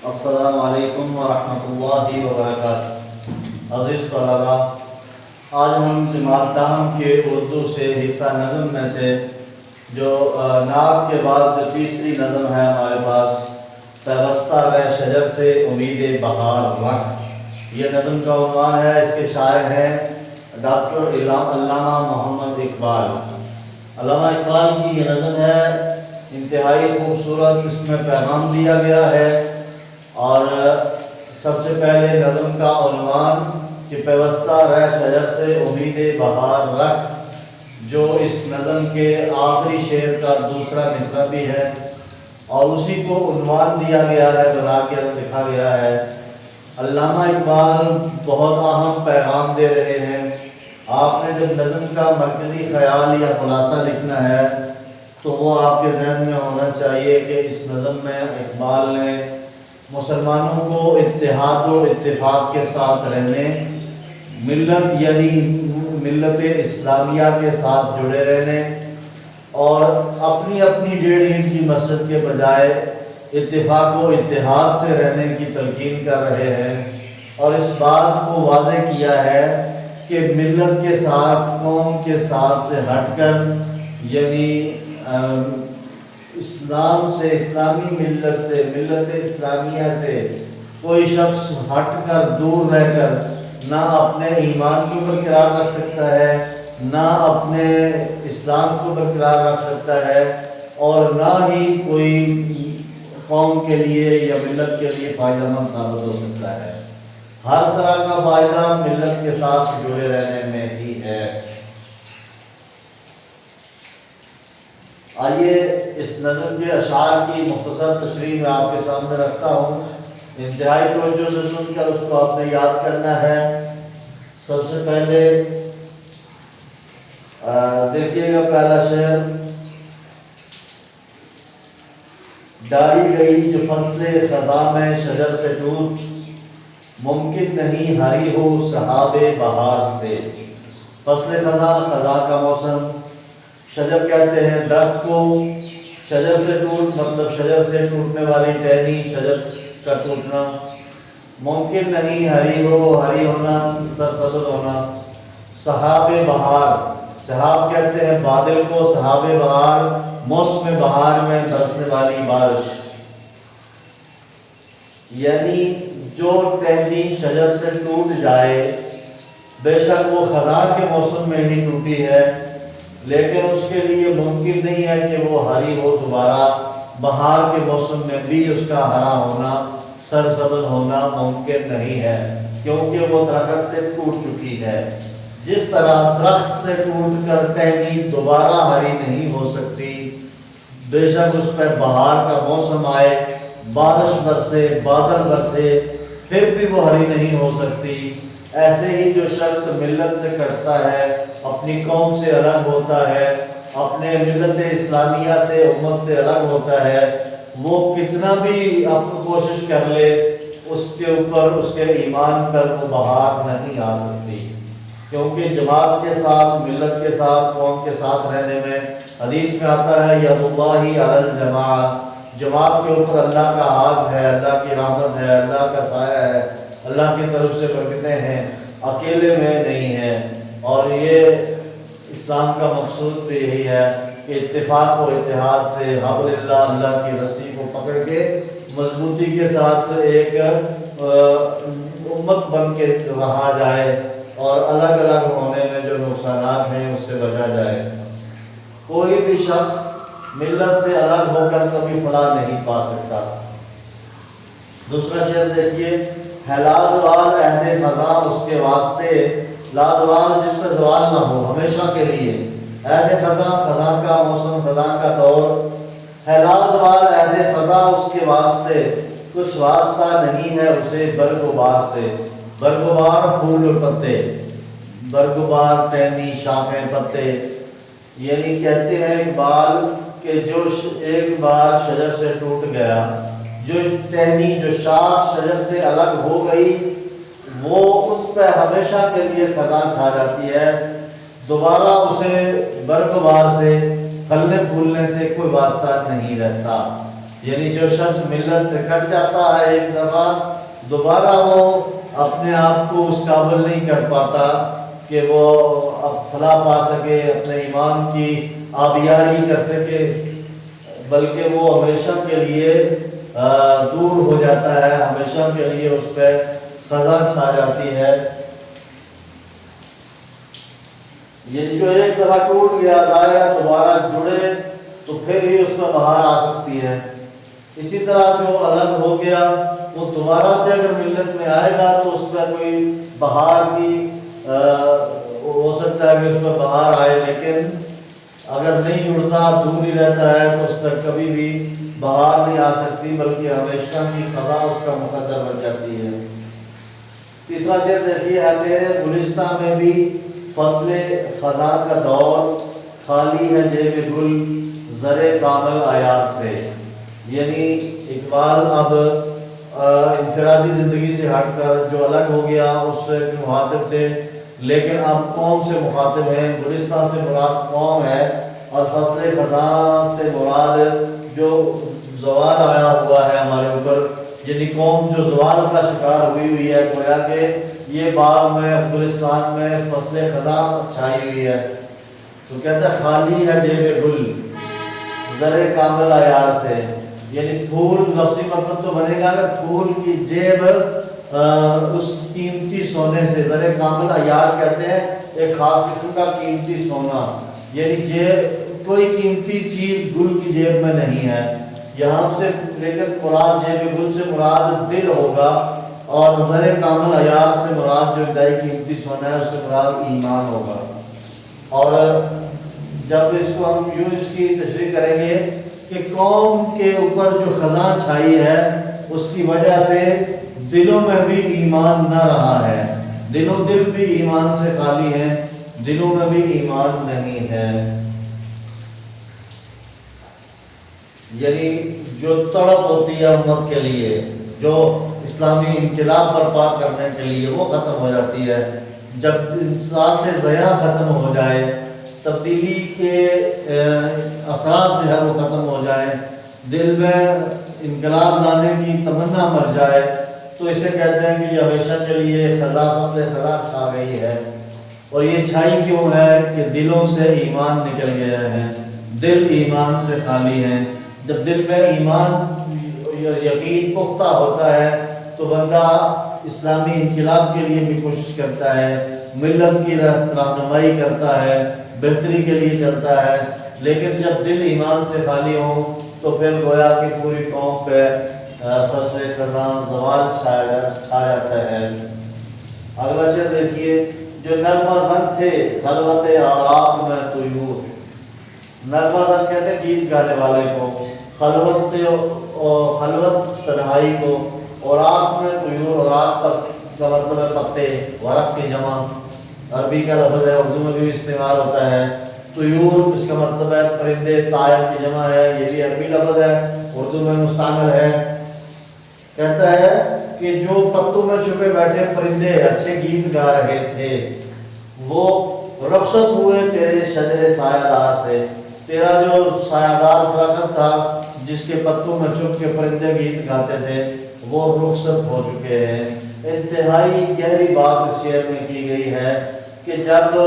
السلام علیکم ورحمۃ اللہ وبرکاتہ۔ عزیز طلباء، آج ہم جماعت دہم کے اردو سے حصہ نظم میں سے جو نعت کے بعد جو تیسری نظم ہے ہمارے پاس، پیوستہ رہ شجر سے امید بہار رکھ، یہ نظم کا عنوان ہے۔ اس کے شاعر ہیں ڈاکٹر علامہ محمد اقبال۔ علامہ اقبال کی یہ نظم ہے، انتہائی خوبصورت، اس میں پیغام دیا گیا ہے۔ اور سب سے پہلے نظم کا عنوان کہ پیوستہ رہ شجر سے امید بہار رکھ، جو اس نظم کے آخری شعر کا دوسرا مصرع بھی ہے، اور اسی کو عنوان دیا گیا ہے، بنا کے لکھا گیا ہے۔ علامہ اقبال بہت اہم پیغام دے رہے ہیں۔ آپ نے جب نظم کا مرکزی خیال یا خلاصہ لکھنا ہے تو وہ آپ کے ذہن میں ہونا چاہیے کہ اس نظم میں اقبال نے مسلمانوں کو اتحاد و اتفاق کے ساتھ رہنے، ملت یعنی ملت اسلامیہ کے ساتھ جڑے رہنے، اور اپنی اپنی ڈیڑھ اینٹ کی مسجد کے بجائے اتفاق و اتحاد سے رہنے کی تلقین کر رہے ہیں، اور اس بات کو واضح کیا ہے کہ ملت کے ساتھ، قوم کے ساتھ سے ہٹ کر، یعنی اسلام سے، اسلامی ملت سے، ملت اسلامیہ سے کوئی شخص ہٹ کر، دور رہ کر نہ اپنے ایمان کو برقرار رکھ سکتا ہے، نہ اپنے اسلام کو برقرار رکھ سکتا ہے، اور نہ ہی کوئی قوم کے لیے یا ملت کے لیے فائدہ مند ثابت ہو سکتا ہے۔ ہر طرح کا فائدہ ملت کے ساتھ جڑے رہنے میں ہی ہے۔ آئیے اس نظم کے اشعار کی مختصر تشریح میں آپ کے سامنے رکھتا ہوں۔ انتہائی توجہ سے سن کر اس کو آپ نے یاد کرنا ہے۔ سب سے پہلے دیکھیے گا پہلا شعر، ڈالی گئی جو فصل خزاں میں شجر سے ٹوٹ، ممکن نہیں ہری ہو سحاب بہار سے۔ فصل خزاں، خزاں کا موسم، شجر کہتے ہیں درخت کو، شجر سے ٹوٹ مطلب شجر سے ٹوٹنے والی ٹہنی، شجر کا ٹوٹنا، ممکن نہیں ہری ہو، ہری ہونا، سرسبز ہونا، سحاب بہار، سحاب کہتے ہیں بادل کو، سحاب بہار موسم بہار میں برسنے والی بارش، یعنی جو ٹہنی شجر سے ٹوٹ جائے، بے شک وہ خزاں کے موسم میں ہی ٹوٹی ہے، لیکن اس کے لیے ممکن نہیں ہے کہ وہ ہری ہو دوبارہ، بہار کے موسم میں بھی اس کا ہرا ہونا، سرسبز ہونا ممکن نہیں ہے، کیونکہ وہ درخت سے ٹوٹ چکی ہے۔ جس طرح درخت سے ٹوٹ کر ٹہنی دوبارہ ہری نہیں ہو سکتی، بے شک اس پہ بہار کا موسم آئے، بارش برسے، بادل برسے، پھر بھی وہ ہری نہیں ہو سکتی۔ ایسے ہی جو شخص ملت سے کٹتا ہے، اپنی قوم سے الگ ہوتا ہے، اپنے ملت اسلامیہ سے، امت سے الگ ہوتا ہے، وہ کتنا بھی کوشش کر لے، اس کے اوپر، اس کے ایمان پر وہ بہار نہیں آ سکتی، کیونکہ جماعت کے ساتھ، ملت کے ساتھ، قوم کے ساتھ رہنے میں حدیث میں آتا ہے ید اللہ علی الجماعہ، جماعت کے اوپر اللہ کا ہاتھ ہے، اللہ کی رحمت ہے، اللہ کا سایہ ہے، اللہ کی طرف سے برکتیں ہیں، اکیلے میں نہیں ہیں۔ اور یہ اسلام کا مقصود بھی یہی ہے کہ اتفاق و اتحاد سے، حبل اللہ، اللہ کی رسی کو پکڑ کے مضبوطی کے ساتھ ایک امت بن کے رہا جائے، اور الگ الگ ہونے میں جو نقصانات ہیں اس سے بچا جائے۔ کوئی بھی شخص ملت سے الگ ہو کر کبھی فلاح نہیں پا سکتا۔ دوسرا شعر دیکھیے، ہے لازوال عہد خزاں اس کے واسطے، لازوال جس پہ زوال نہ ہو، ہمیشہ کے لیے، عہد خزاں، خزاں کا موسم، خزاں کا دور، ہے لازوال عہد خزاں اس کے واسطے، کچھ واسطہ نہیں ہے اسے برگ و بار سے۔ برگ و بار پھول اور پتے، برگ و بار ٹہنی، شاخیں، پتے، یعنی کہتے ہیں اقبال کہ جو ایک بار شجر سے ٹوٹ گیا، جو ٹہنی، جو شاخ شجر سے الگ ہو گئی، وہ اس پہ ہمیشہ کے لیے خزاں چھا جاتی ہے، دوبارہ اسے برگ و بار سے، پھلنے پھولنے سے کوئی واسطہ نہیں رہتا۔ یعنی جو شخص ملت سے کٹ جاتا ہے ایک دفعہ، دوبارہ وہ اپنے آپ کو اس قابل نہیں کر پاتا کہ وہ اب فلاح پا سکے، اپنے ایمان کی آبیاری کر سکے، بلکہ وہ ہمیشہ کے لیے دور ہو جاتا ہے، ہمیشہ کے لیے اس پہ خزاں چھا جاتی ہے۔ یہ جو ایک دفعہ ٹوٹ گیا دائرہ دوبارہ جڑے تو پھر ہی اس میں بہار آ سکتی ہے۔ اسی طرح جو الگ ہو گیا وہ دوبارہ سے اگر ملت میں آئے گا تو اس پہ کوئی بہار کی ہو سکتا ہے کہ اس پہ بہار آئے، لیکن اگر نہیں جڑتا، دور ہی رہتا ہے تو اس پہ کبھی بھی بہار نہیں آ سکتی، بلکہ ہمیشہ کی خزاں اس کا مقدر بن جاتی ہے۔ تیسرا شعر دیکھیے، ہے تیرے گلستان میں بھی فصل خزاں کا دور، خالی ہے جیب گل زر کامل آیات سے۔ یعنی اقبال اب انفرادی زندگی سے ہٹ کر جو الگ ہو گیا اس سے مخاطب تھے، لیکن اب قوم سے مخاطب ہیں۔ گلستان سے مراد قوم ہے اور فصل خزاں سے مراد جو زوال آیا ہوا ہے ہمارے اوپر، یعنی قوم جو زوال کا شکار ہوئی ہے، گویا کہ یہ باغ میں گلستان میں فصل خزاں چھائی ہوئی ہے۔ تو کہتا ہے خالی ہے جیب گل زر کامل عیار سے، یعنی پھول، لفظی مطلب تو بنے گا کہ پھول کی جیب اس قیمتی سونے سے، زر کامل عیار کہتے ہیں ایک خاص قسم کا قیمتی سونا، یعنی جیب کوئی قیمتی چیز گل کی جیب میں نہیں ہے یہاں سے، لیکن مراد جیب گل سے مراد دل ہوگا، اور زر کامل عیار سے مراد جو انتہائی قیمتی سونا ہے اس سے مراد ایمان ہوگا۔ اور جب اس کو ہم یوں اس کی تشریح کریں گے کہ قوم کے اوپر جو خزاں چھائی ہے اس کی وجہ سے دلوں میں بھی ایمان نہ رہا ہے، دل بھی ایمان سے خالی ہیں، دلوں میں بھی ایمان نہیں ہے۔ یعنی جو تڑپ ہوتی ہے امت کے لیے، جو اسلامی انقلاب برپا کرنے کے لیے، وہ ختم ہو جاتی ہے۔ جب انسان سے ضیاع ختم ہو جائے، تبدیلی کے اثرات جو ہے وہ ختم ہو جائیں، دل میں انقلاب لانے کی تمنا مر جائے، تو اسے کہتے ہیں کہ یہ ہمیشہ کے لیے خزاں، فصل خزاں چھا گئی ہے۔ اور یہ چھائی کیوں ہے کہ دلوں سے ایمان نکل گیا ہے، دل ایمان سے خالی ہیں۔ جب دل میں ایمان یقین پختہ ہوتا ہے تو بندہ اسلامی انقلاب کے لیے بھی کوشش کرتا ہے، ملت کی رہنمائی کرتا ہے، بہتری کے لیے چلتا ہے۔ لیکن جب دل ایمان سے خالی ہو تو پھر گویا کہ پوری قوم پہ فصل خزاں زوال چھا جاتا ہے۔ اگلا شعر دیکھیے، جو نغمہ زن تھے خلوت آراق میں طیور، نغمہ زن کہتے ہیں گیت گانے والے کو، خلوت تنہائی کو، اوراق میں طیور، اوراق کا مطلب ہے پتے، ورق کی جمع عربی کا لفظ ہے، اردو میں بھی استعمال ہوتا ہے۔ طیور اس کا مطلب ہے پرندے، طائر کی جمع ہے، یہ بھی عربی لفظ ہے، اردو میں مستعمل ہے۔ کہتا ہے کہ جو پتوں میں چھپے بیٹھے پرندے اچھے گیت گا رہے تھے، وہ رخصت ہوئے تیرے شجر سایہ دار سے، تیرا جو سایہ دار درخت تھا جس کے پتوں میں چھپ کے پرندے گیت گاتے تھے، وہ رخصت ہو چکے ہیں۔ انتہائی گہری بات اس شعر میں کی گئی ہے کہ جب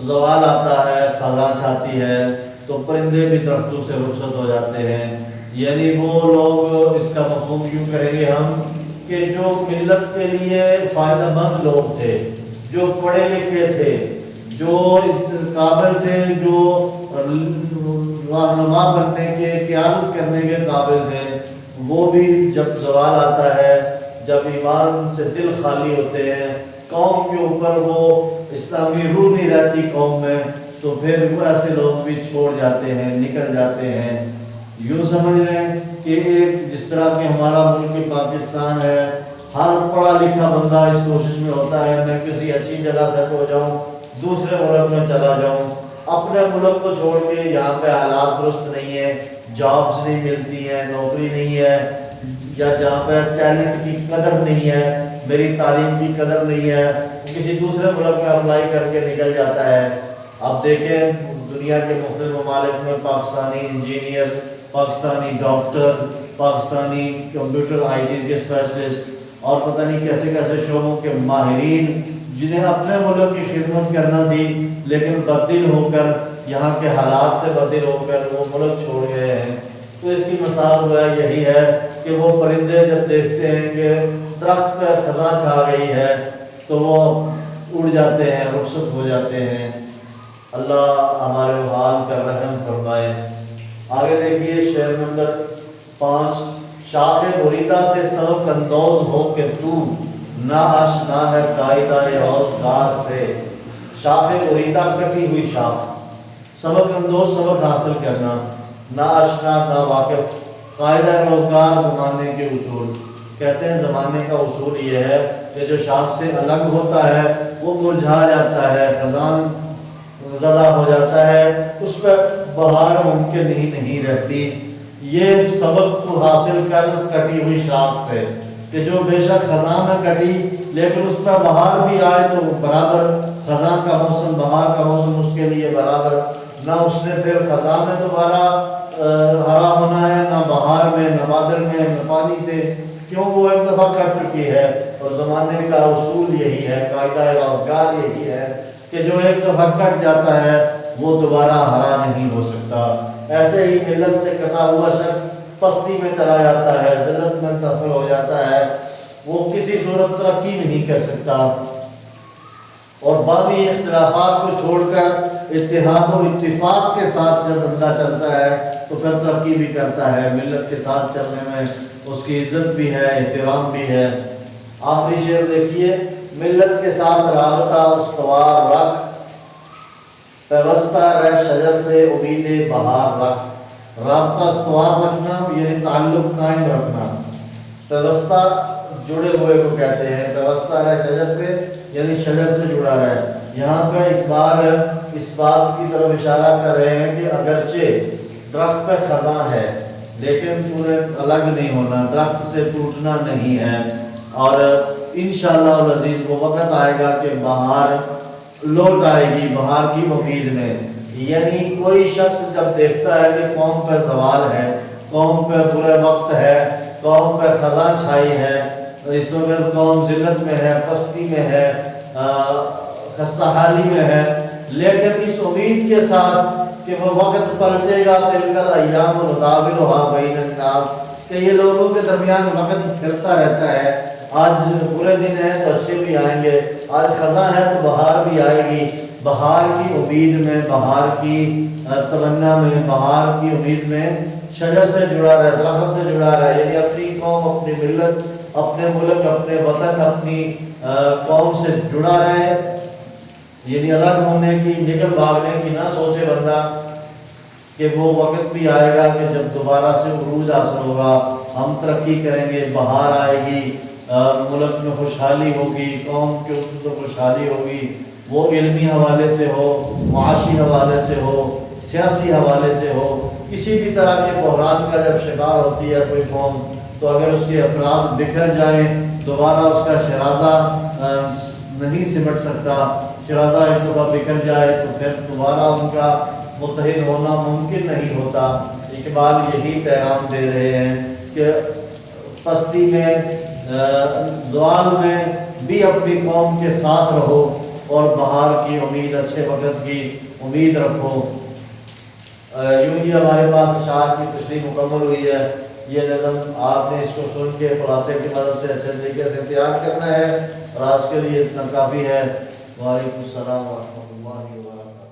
زوال آتا ہے، خزاں چھاتی ہے، تو پرندے بھی درختوں سے رخصت ہو جاتے ہیں۔ یعنی وہ لوگ، اس کا مفہوم یوں کریں گے ہم کہ جو ملت کے لیے فائدہ مند لوگ تھے، جو پڑھے لکھے تھے، جو قابل تھے، جو رہنما بننے کے، قیادت کرنے کے قابل تھے، وہ بھی جب زوال آتا ہے، جب ایمان سے دل خالی ہوتے ہیں، قوم کے اوپر وہ اسلامی روح نہیں رہتی قوم میں، تو پھر وہ ایسے لوگ بھی چھوڑ جاتے ہیں، نکل جاتے ہیں۔ یوں سمجھ لیں کہ ایک جس طرح کہ ہمارا ملک پاکستان ہے، ہر پڑھا لکھا بندہ اس کوشش میں ہوتا ہے میں کسی اچھی جگہ سے ہو جاؤں، دوسرے ملک میں چلا جاؤں، اپنے ملک کو چھوڑ کے یہاں پہ حالات درست نہیں ہے، جابس نہیں ملتی ہیں، نوکری نہیں ہے، یا جہاں پہ ٹیلنٹ کی قدر نہیں ہے، میری تعلیم کی قدر نہیں ہے، کسی دوسرے ملک میں اپلائی کر کے نکل جاتا ہے۔ اب دیکھیں دنیا کے مختلف ممالک میں Pakistani engineer, Pakistani doctor, Pakistani computer I T کے اسپیشلسٹ اور پتہ نہیں کیسے کیسے شعبوں کے ماہرین جنہیں اپنے ملک کی خدمت کرنا تھی لیکن بدل ہو کر یہاں کے حالات سے بدل ہو کر وہ ملک چھوڑ گئے ہیں۔ تو اس کی مثال جو ہے یہی ہے کہ وہ پرندے جب دیکھتے ہیں کہ درخت پہ خزاں چھا گئی ہے تو وہ اڑ جاتے ہیں، رخصت ہو جاتے ہیں۔ اللہ ہمارے حال پر رحم فرمائے۔ آگے دیکھیے شعر نمبر 5، شاخ بریدہ سے سبق اندوز ہو کہ تو نہ آشنا ہے قاعدہ روزگار سے۔ شاخ بریدہ کٹی ہوئی شاخ، سبق اندوز سبق حاصل کرنا، نہ آشنا نہ واقف، قاعدہ روزگار زمانے کے اصول۔ کہتے ہیں زمانے کا اصول یہ ہے کہ جو شاخ سے الگ ہوتا ہے وہ مرجھا جاتا ہے، خزاں زدہ ہو جاتا ہے، اس پہ بہار ممکن ہی نہیں رہتی۔ یہ سبق تو حاصل کر کٹی ہوئی شاخ سے کہ جو بے شک خزاں میں کٹی لیکن اس پہ بہار بھی آئے تو برابر خزاں کا موسم، بہار کا موسم اس کے لیے برابر، نہ اس نے پھر خزاں میں دوبارہ ہرا ہونا ہے، نہ بہار میں، نہ بادل میں، نہ پانی سے، کیوں وہ ایک دفعہ کٹ چکی ہے۔ اور زمانے کا اصول یہی ہے، قاعدہ روزگار یہی ہے کہ جو ایک دفعہ کٹ جاتا ہے وہ دوبارہ ہرا نہیں ہو سکتا۔ ایسے ہی ملت سے کٹا ہوا شخص پستی میں چلا جاتا ہے، ذلت میں داخل ہو جاتا ہے، وہ کسی صورت ترقی نہیں کر سکتا۔ اور باقی اختلافات کو چھوڑ کر اتحاد و اتفاق کے ساتھ جب بندہ چلتا ہے تو پھر ترقی بھی کرتا ہے۔ ملت کے ساتھ چلنے میں اس کی عزت بھی ہے، احترام بھی ہے۔ آخری شعر دیکھیے، ملت کے ساتھ رابطہ استوار رکھ، پیوستہ رہ شجر سے امید بہار رکھ۔ رابطہ استوار رکھنا یعنی تعلق قائم رکھنا، پیوستہ جڑے ہوئے کو کہتے ہیں، پیوستہ رہ شجر سے یعنی شجر سے جڑا رہے۔ یہاں پہ اقبال اس بات کی طرف اشارہ کر رہے ہیں کہ اگرچہ درخت پہ خزاں ہے لیکن تمہیں الگ نہیں ہونا، درخت سے ٹوٹنا نہیں ہے، اور انشاءاللہ العزیز وہ وقت آئے گا کہ بہار لوٹ آئے گی، بہار کی امید میں۔ یعنی کوئی شخص جب دیکھتا ہے کہ قوم پہ زوال ہے، قوم پہ برے وقت ہے، قوم پہ خزاں چھائی ہے، اس وقت قوم ذلت میں ہے، پستی میں ہے، خستہ حالی میں ہے، لیکن اس امید کے ساتھ کہ وہ وقت پلٹے گا، تلک الایام نداولها بین الناس، کہ یہ لوگوں کے درمیان وقت پھرتا رہتا ہے، آج برے دن ہیں تو اچھے بھی آئیں گے، آج خزاں ہے تو بہار بھی آئے گی۔ بہار کی امید میں، بہار کی تمنا میں، بہار کی امید میں شجر سے جڑا رہے، درخت سے جڑا رہے، یعنی اپنی قوم، اپنی ملت، اپنے ملک، اپنے وطن، اپنی قوم سے جڑا رہے، یعنی الگ ہونے کی، نکل بھاگنے کی نہ سوچے بندہ، کہ وہ وقت بھی آئے گا کہ جب دوبارہ سے عروج حاصل ہوگا، ہم ترقی کریں گے، بہار آئے گی، ملک میں خوشحالی ہوگی، قوم کے اندر خوشحالی ہوگی، وہ علمی حوالے سے ہو، معاشی حوالے سے ہو، سیاسی حوالے سے ہو، کسی بھی طرح کے بحران کا جب شکار ہوتی ہے کوئی قوم تو اگر اس کے افراد بکھر جائیں، دوبارہ اس کا شرازہ نہیں سمٹ سکتا، شرازہ ایک دفعہ بکھر جائے تو پھر دوبارہ ان کا متحد ہونا ممکن نہیں ہوتا۔ اقبال یہی پیغام دے رہے ہیں کہ پستی میں، زوال میں بھی اپنی قوم کے ساتھ رہو اور بہار کی امید، اچھے وقت کی امید رکھو۔ یوں ہی ہمارے پاس اشعار کی تشریح مکمل ہوئی ہے۔ یہ نظم آپ نے اس کو سن کے خلاصے کی مدد سے اچھے طریقے سے تیار کرنا ہے، اور آج کے لیے اتنا کافی ہے۔ وعلیکم السلام ورحمۃ اللہ وبرکاتہ۔